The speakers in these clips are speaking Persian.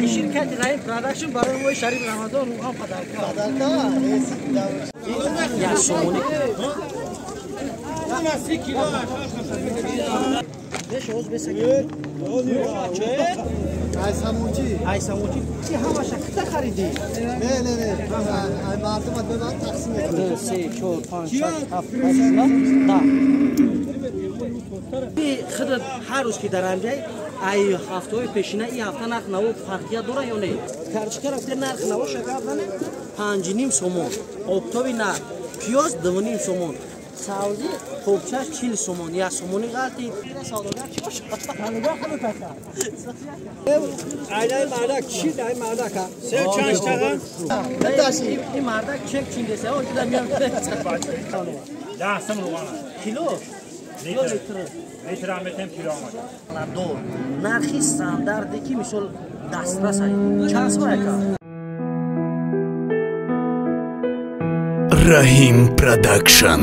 شرکت رحیم پروداکشن برای ما شریف رمضان رو هم پدرکا یا سومونی شوز بسکن ای سموچی چی همه شکل خریدی؟ نه مردم ببرد تقسیم کنید 3 4 5 6 7 10 خودت هر روز که در آنجای ای هفته پیشینه این هفته نرخ نو فرقیت داره یا نه؟ کرچکر هفته نرخ نو شکر نه 5.5 سومون اکتبر نه پیاز 2.5 سومون سبزی خوبچش 40 سومون یا سومونی قلتی سوداگر چی باشه؟ سوداگر خود پسر اینای مردک چی دای مردک ها؟ سه چند تا؟ این مردک چک چین دسته ها دیدم میام 10 سم روانه کیلو؟ لیتر هم بتیم کیلو آمده دور نرخی استانداردی که مثل دسترس هایی چند سواه که؟ رحیم پروداکشن.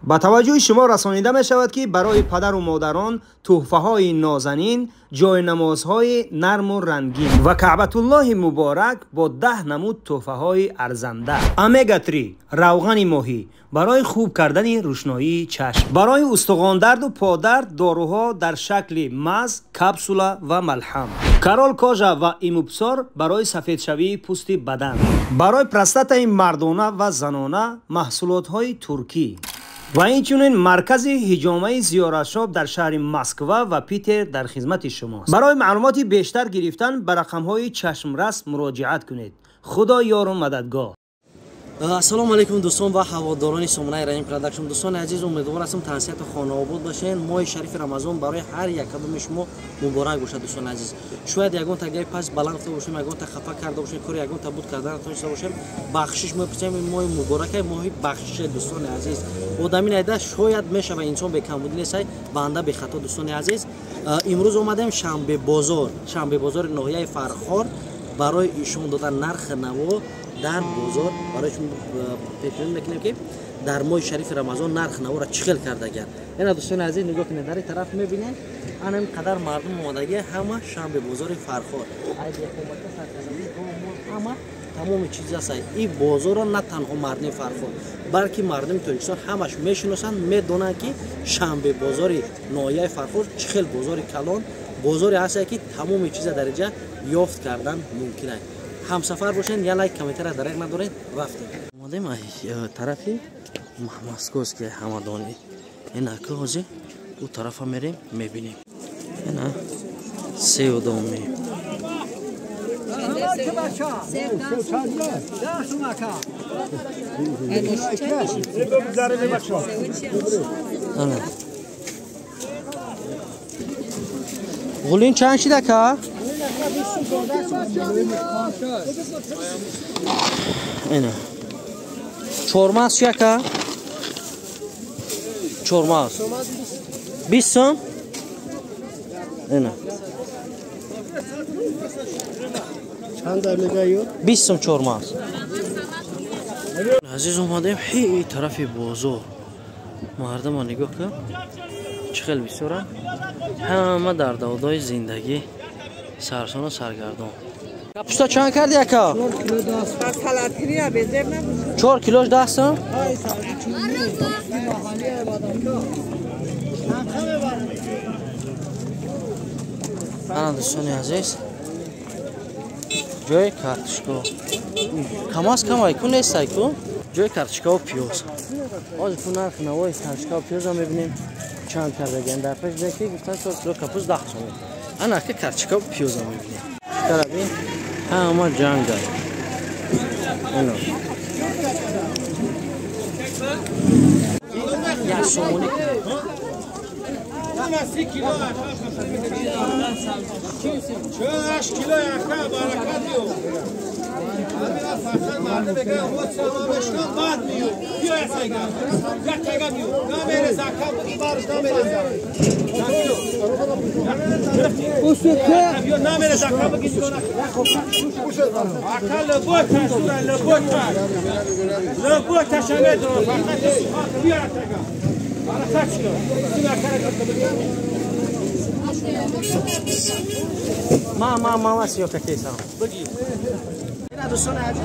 با توجه شما رسانیده می شود که برای پدر و مادران تحفه های نازنین، جای نمازهای نرم و رنگین و کعبت الله مبارک با 10 نمود تحفه های ارزنده. امگا 3 روغن ماهی برای خوب کردن روشنایی چشم، برای استخوان درد و پادرد داروها در شکل مز، کپسوله و ملحم، کرال کاژا و ایموبسار برای سفید شوی پوست بدن، برای پرستات مردانه و زنانه محصولات های ترکی و اینچنین مرکز حجامه زیارتشاب در شهر مسکو و پیتر در خدمت شماست. برای معلومات بیشتر گرفتن به رقم های چشمرس مراجعت کنید. خدا یار و مددگار. السلام علیکم دوستان و هواداران سامانه رحیم پروداکشن. دوستان عزیز امیدوار هستم تنسیت خانه آباد باشین. ماه شریف رمضان برای هر یک کدام شما مبارک باشه دوستان عزیز. شاید یگان تا گای پس بلند گفته باشیم، یگان تا خفا کرده باشیم، کاری یگان تا بود کردن داشته باشیم. بخشش ما بچیم ماه مبارک ماه بخشش دوستان عزیز. آدمی نیده شاید میشه و انسان به کمبودی نیست، بنده به خطا دوستان عزیز. امروز اومدیم شنبه بازار ناحیه فرخار برای ایشون دادن نرخ نو در بازار برایشون پیشنهاد میکنیم که در ماه شریف رمضان نرخ نو را چخل کرده. اینا دوستان عزیز نگاه کنید، در این طرف میبینید انا اینقدر مردم اومدگی همه شنبه بازار فرخار ای حکومت سرکردگی همه تمام چیز است. این بازار را نه تنها مردم فرخار بلکه مردم ترکستان همش میشناسند، میدونن که شنبه بازار ناحیه فرخار چخل بازار کلان بازاری است که تمام چیز در اینجا یافت کردن ممکنه. هم سفر باشین یا لایک کامنت را درک ندارین رفتیم. اومدیم طرفی مسکوس که همدانی این اکوزی او طرف میریم میبینیم. اینا سیو دومی غولین چند شده که؟ اینا چورماز چیه که؟ چورماز 20 سم؟ اینا چند در میگه 20 سم چورماز. عزیز اومدیم این طرف بازار مردم ها نگاه که چخیل بسیارن همه در دودای زندگی سرسان و سرگردان. کپوستا چند کردی اکا؟ 4 کیلوش 10 سم؟ انا دوستان عزیز جای کارتشکا کم از کم ایکون نیست ایکون جای کارتشکا و پیاز. آج تو نرخ نوای کارتشکا و پیاز هم میبینیم چند کرده گن در پیش دیگه گفتن 4 کیلو کپوس 10 سم. انا که کارتشکا و پیاز هم میبینیم. طرفی همه جنگ داره. اینو یا سومونی 30 کیلو 8 کیلو یکا برکت دیو همه فصل مرده بگه خود سلام بشکن بعد میو بیا ایسایگا یک تگا میو نمیره زکا بارش نمیره زکا بیا نمیره زکا بگید دونه اکل لبوت سوره لبوت شمه دو بیا تگا برکت شو سینا کرد ما واسه که کیسا بگی اینا دوستان عزیز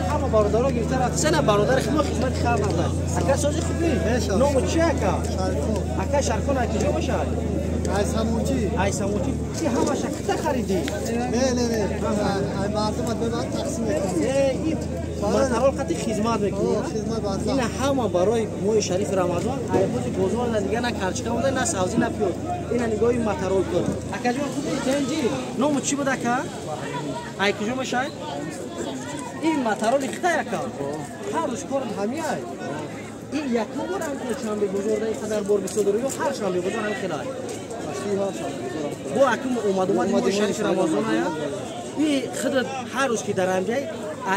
همه برادرها گرفته رفت سه برادر خدمت خبر نداد اکا سوزی خوبی نام چی اکا شرکون اکی جو باشه ایساموچی چی همه شکتا خریدی نه مردم ببر تقسیم این مطرال خطی خدمت میکنی این همه برای ماه شریف رمضان ایبوزی گوزوار دیگه نه کرچکا بوده نه سبزی نه پیاز این نگاهی مطرال کن اکا جون خوبی تنجی نام چی بود اکا ای کجا میشه این مطرال خطا اکا هر روز کار همی ای این یک بار هم که شنبه گذارده این قدر بار بسوداری و هر شنبه گذار هم خلال با اکم اومد ماه شریف رمضان آیا این خود هر روز که در هم جای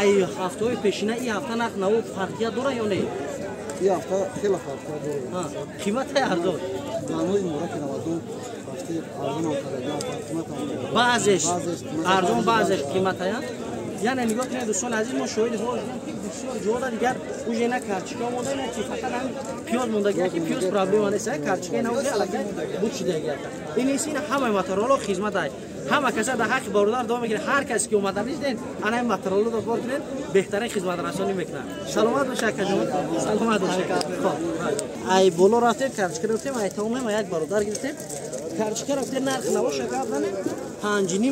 ای هفته های پیشینه این هفته نخ نو فرقیت داره یا نه؟ این هفته خیلی فرقیت داره قیمت های ارزان؟ نانوی مورد که نوادون هفته ارزان هم خریده بعضش ارزان بعضش قیمت های یعنی نگاه کنید دوستان عزیز ما شاهد ها که بسیار جودا دیگر اوجه نه کرچکا مونده نه چی فقط هم پیاز مونده گه که پیاز پرابلم نیست کرچکا نه اوجه الان بود چیده گه این نیست این همه ماتریال و خدمت های همه کسی در حق برادر دو میگیره هر کسی که اومده نیست انا این ماتریال رو داشته کنین بهترین خدمت رسانی میکنن سلامت باشه کجا سلامت باشه خب ای بالا رفتیم کرچکا رفتیم ای تمام ما یک برادر گرفتیم کرچکا رفتیم نرخ نواش کردن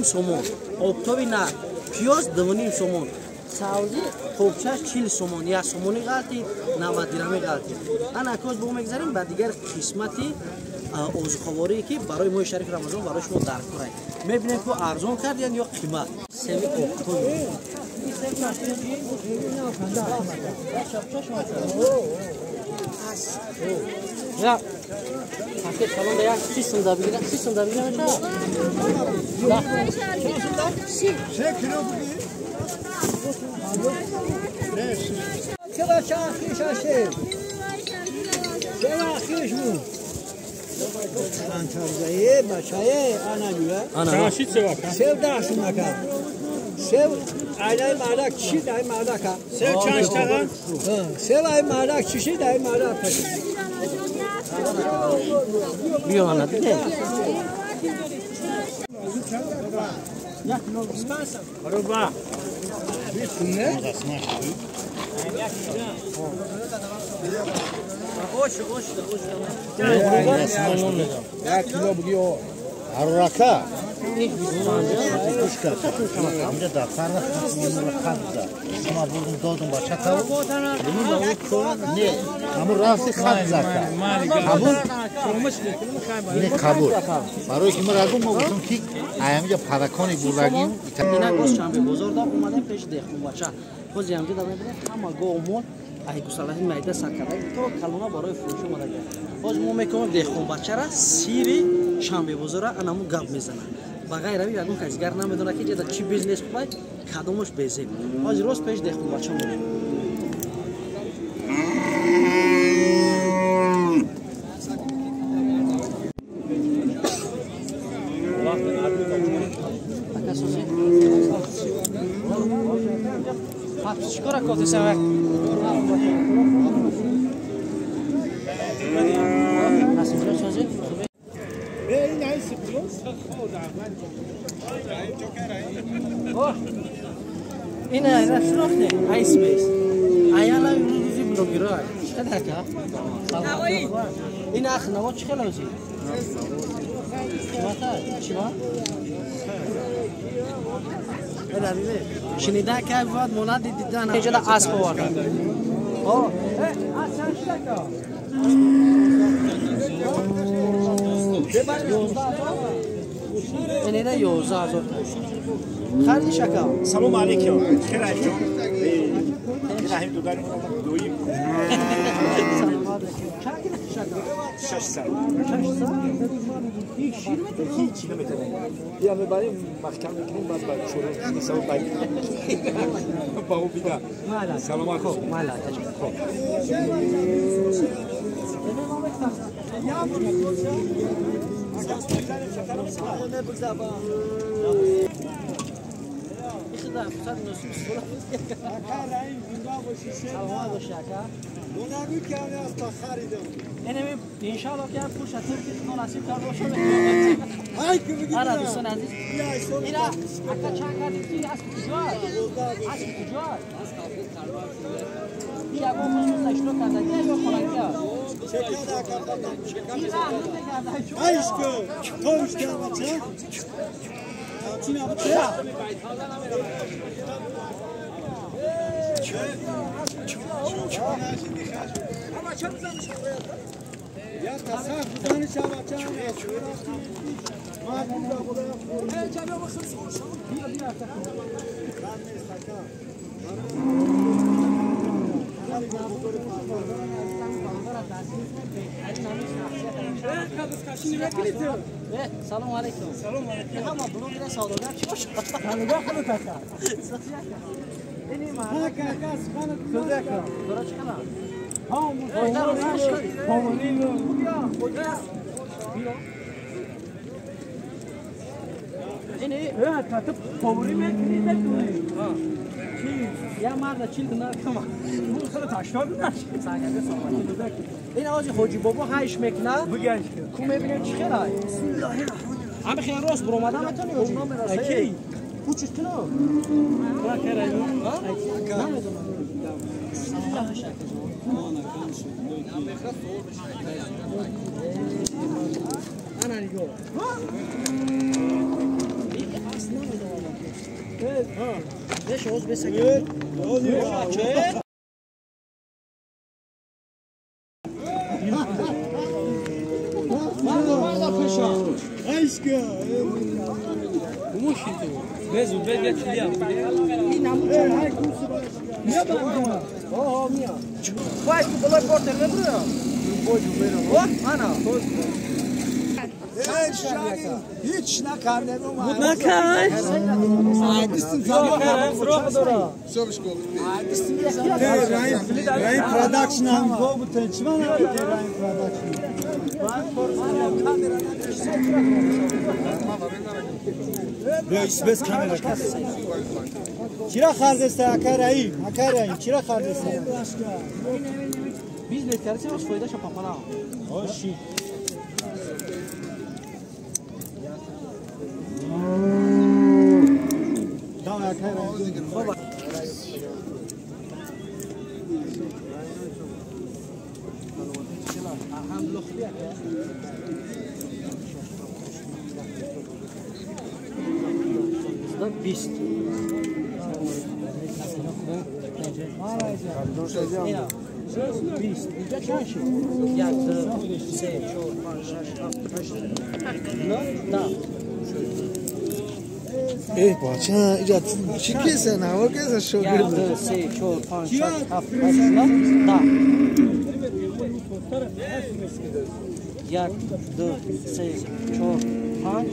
5.5 سومون اکتبر نه پیاز 2.5 سومون سبزی خوبچش 40 سومون یا سومونی غلطی 90 درهمی غلطی انا اکوز بو میگذاریم بعد دیگر قسمتی عضوخواری که برای ماه شریف رمضان برای شما درک کنیم میبینیم که ارزان کردین یا قیمت سمی اکتبر یا پاکت سالن دیگر 30 سوم بگیرم 30 سوم بگیرم چه کیلو بگی؟ چرا چاخیش هستی؟ چرا خیش مون؟ چرزایی بچه آنا جوه چاشید سوا کن سیو داشت مکن سیو اینای مالک چی دای مالک ها؟ سیو چاش تاقا سیو ای مالک چی دای مالک ها؟ بیا آنا دیگه برو با یک کیلو بگی و حرکه اینجا در فرق خط شما بودم دادم با چطور نه همون راستی خط زکر قبول نه قبول برای که ما رگم ما بودم که اینجا پرکانی بودیم اینا گوش شنبه بزرگ اومدن پیش دهخون بچه خوزی همجا دارم میبینم همه گاه اومد ای گوساله میده سکرده تو کلونا برای فروش اومده باز ما میکنم دهخون بچه را سیری شنبه بزرگ انامو گپ میزنن بغیر روی یگون کسیگر نمیدونه که جدا چی بیزنس کنه کدومش بیزیم باز روز پیش دهخون بچه میریم چیکار کردی سوار؟ این رستوران نه آیس بیس آیالا روزی بلوگرای چقدر که این آخر نواد چه خلاصی چیما شنیده که باید مناد دیدن اینجا دا اسب آوردن آه اینه دا 11000 خیلی شکر سلام علیکم خیر ایشون رحیم دوگاری دویم شش سال هیچی نمیتونه یا میبریم محکم میکنیم باز باید شروع نیسا و باید با او بیده سلام علیکم مالا تجربه خدا فرصت نصیب سوال اکا رئیم زنده باشی شد سلام باشه اکا نگو که همه از تا خریدم اینم انشالله که پوش اتر که نصیب کرد باشه های که بگید آره دوستان عزیز بیا ایسون اینا اکا چند کردی از کجا از کجا بیا با خصوص اشتو کرده یا خلاقیا چه کرده اکا هایش که توش که بچه چی نبچه یا تصف بزنی چه بچه ما بوده بوده جناب خصوص بیا بیا سلام علیکم سلام علیکم ما بلوگ سوداگر چی باشه سلام خودت کاکا اینی ما ها کاکا سبحان الله درست کنم ها اینی کاتب فوری میکنی نکنی یا مرد چیل کنار کما اون خود تاشتاد نشی ساگه سوال این آجی حاجی بابا هایش میکنه بگیش کو میبینیم چی خیلی بسم الله الرحمن همه خیلی راست برو اومدم اتونی حاجی اکی کوچش تو ما کرایو نمیدونم بسم الله شکر انا ریگو ليش عوز بس عشقه ومشيتو بزو بيجي تشيا يا بابا اوه ميا واش بلا بورتر لبرو انا هیچ نکردم بود نکن رای پروداکشن هم بود چی من رای پروداکشن بس کاملا چرا خرج است اکرایی چرا خرج است بیزنس کرسی واسه فایده شو پاپانا هاشی دام اکرایی بابا بیست بیست اینجا چند شد؟ یک دو سه چهار پنج شش هفت هشت نه ده ای بچه اینجا چی کیسه نوا کیسه شوگیر یک دو سه چهار پنج شش هفت هشت نه ده یک دو سه چهار پنج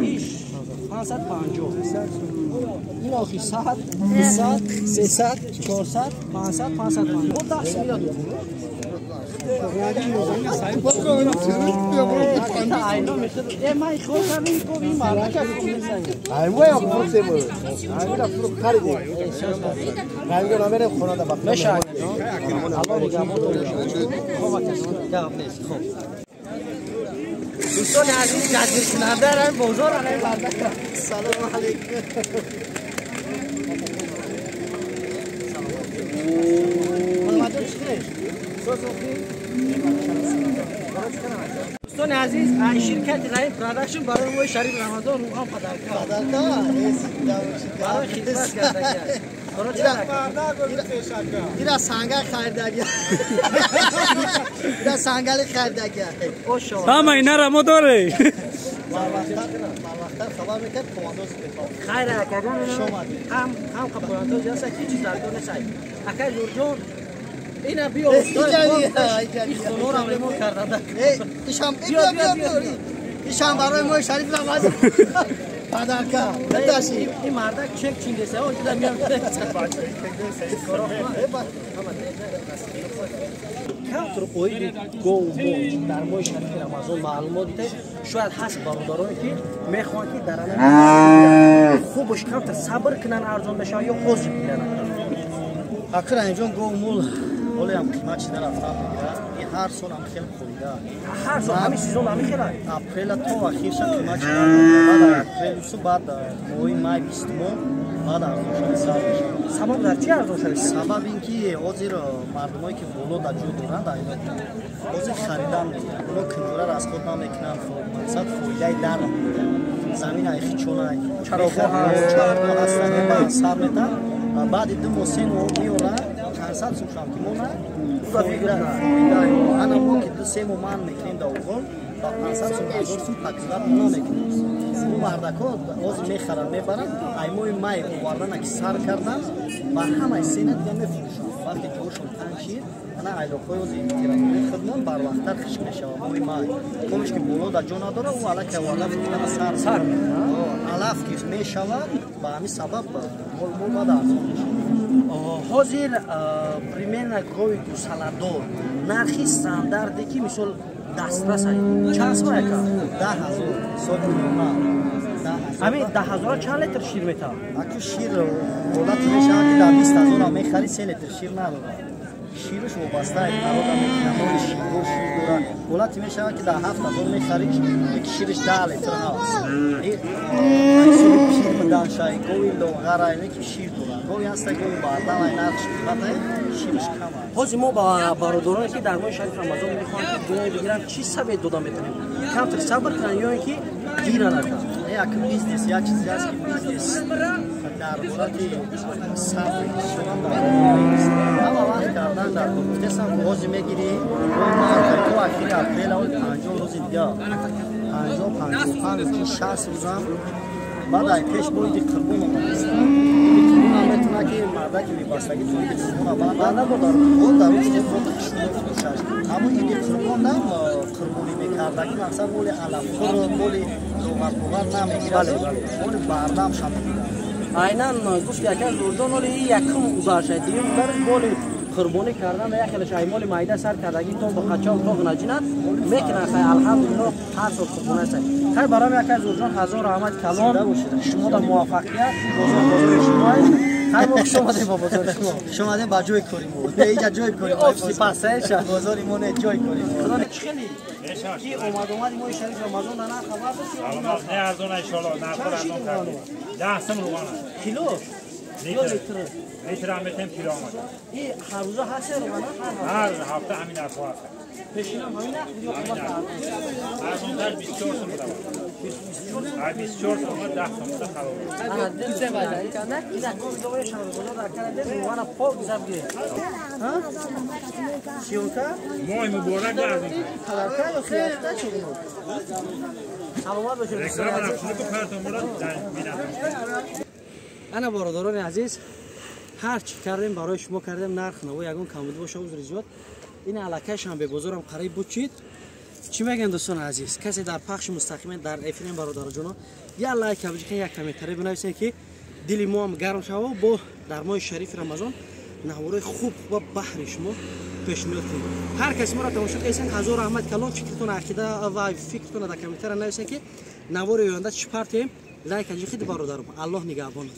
ایش 550 این آخی 100 200 300 400 500 550 خود 10 میلیارد اینا میشه من خود کردم کو این مارا که ایوه افروت سیمو ایوه افروت خریدی رنگ نامه خونه دا بخیر بشه الله نگهبان تو خب دوستان عزیز جذب کننده را بازار علی برداشت سلام علیکم دوستان عزیز شرکت رای پروداکشن برای ما شریف رمضان رو هم پدرکا برای خدمت کرده ایرا سانگل خریدگی ایرا سانگل خریدگی هم اینا را ما داره خبر میکرد کماندوز خیر اکران هم کماندوز هست که چیز در دو نشای اکر جورجون اینا بیا خونور هم ریمون کرده ایشان برای ما شریف رمضان پدرکا بداشی این مردک چک چینده سه اون دیدم میام کمتر اوید گو مول در ماه شریف رمضان معلومات ده شاید هست برادرانی که میخوان که در آن خوبش کمتر صبر کنن ارزان بشه یا حاضر بگیرن. اکر اینجا گو مول ولی هم قیمت چیده رفتن بگیره این هر سال هم خیلی خوریده هر سال همین سیزون همین خیلی اپریل تا اخیرش قیمت چیده بعد اپریل سو بعد ماه مای 20 بعد ارزان سر میشه. سبب در چی ارزان شده؟ سبب اینکه حاضر مردمایی که بالا در جو دارن در حاضر خریدن میگیرن اونا کنجوره را از خود نمیکنن مقصد فویده در میگیرن زمین های خیچونه چراغ‌ها هستن بعد سر میتن و بعد دو موسین و میورن چند صد سوشم که مونا او فیگرن انا ما که دو سه مومن میکنیم در اوغل و 500 سوم سو تقریبا اونا میکنیم اون مردکا از میخرن میبرن ایموی مای آوردن که سر کردن و همه سینت یا میفروشن وقتی جوشون تنشید انا ایلاقای از تیرانوی خدمون بر وقتر خشک میشه موی مای کمش که بولو در جو نداره او علا که والا فتیدن سر علاف که میشود با همین سبب مول بعد ارزان میشه. حاضر پریمیر گوی دو سالدار نرخی استانداردی که مثل دسترس هست چند سواه که؟ 10,000 سال میلیون همین 10,000 چند لیتر شیر میتن؟ اگه شیر دولت میشه که در 20,000 هم میخری 3 لیتر شیر نداره شیرش وابسته است نرود هم میکنه شیر داره دولت میشه که در 7,000 میخری یک شیرش 10 لیتر هست این شیر مدان شای گوی لوغر اینه که شیر داره گوی هسته گوی باردم این نرخش قیمت شیرش کم است. حاضر ما با برادرانی که در ماه شریف رمضان میخوان که دنیا بگیرن چی سبب داده میتونیم؟ کمتر صبر کنن یا اینکه گیر نکنن؟ یک بیزنس یا چیزی است که بیزنس در مورد صبر شدن داره اما وقت کردن در گفتست هم حاضر میگیری تو اخیر اپریل اول 50 روز دیگه 50 55 60 روز هم بعد ای پیش باید قربون آمدست قربون هم میتونه که مرده که میبستگی توی قربون بعد نداره خود در روز خود خشونه فروشش اما این قربون هم قربونی میکردگی مقصد بولی علم خور بولی لغت نمیگیرد بولی بردم شمیدن اینان گفت یکی از اردان ولی یکم گذاشته دیگه برای بولی قربانی کردن و یکی لشای مال مایده سر کردگی تو با خچال تو نجینات میکنن خیلی الحمدلله هر سال قربانی است خیلی برام یکی از اردان هزار رحمت کلام شما در موفقیت بزرگ شما خیلی موقع شما در با بزرگ شما در با جوی کنیم به اینجا جوی کنیم سپاسش بزرگمون جوی کنیم خدا خیلی کی اومد ماه شریف رمضان نه خبر داشت نه ارزان ان شاء الله نه ارزان کردیم 10 سم روانه کیلو لیتر هم میتونیم کیلو آمده این هر روزا هست روانه هر هفته همین ارزان هست پیشین هم همین ارزان تر 24 سم بوده 24 سم 10 سم بوده خراب دل زباله کنه اینا کوزوی شما بوده کرده وانا پاک زبگی ها شیوکا ماه مبارک ارزان خلاصه یا سیاستا چیزی سلامت باشید رکلام نفسونی کو پرتون مراد بینم انا برادران عزیز هر چی کردیم برای شما کردیم نرخ نو یگون کم بود باشه عذر زیاد این علاقهش هم به بزرگم قریب بود چید چی میگن دوستان عزیز کسی در پخش مستقیم در افرین برادر جونا یا لایک بجکن یک کامنتری بنویسین که دل ما هم گرم شوه با در ماه شریف رمضان نهوره خوب و بحر شما پیشنهاد کنید هر کسی ما را تماشا کردین هزار رحمت کلام فکرتون عقیده و فکرتون در کامنتری نویسین که نوار آینده چی پارتیم لایک اجی خیلی برادرم الله نگهبان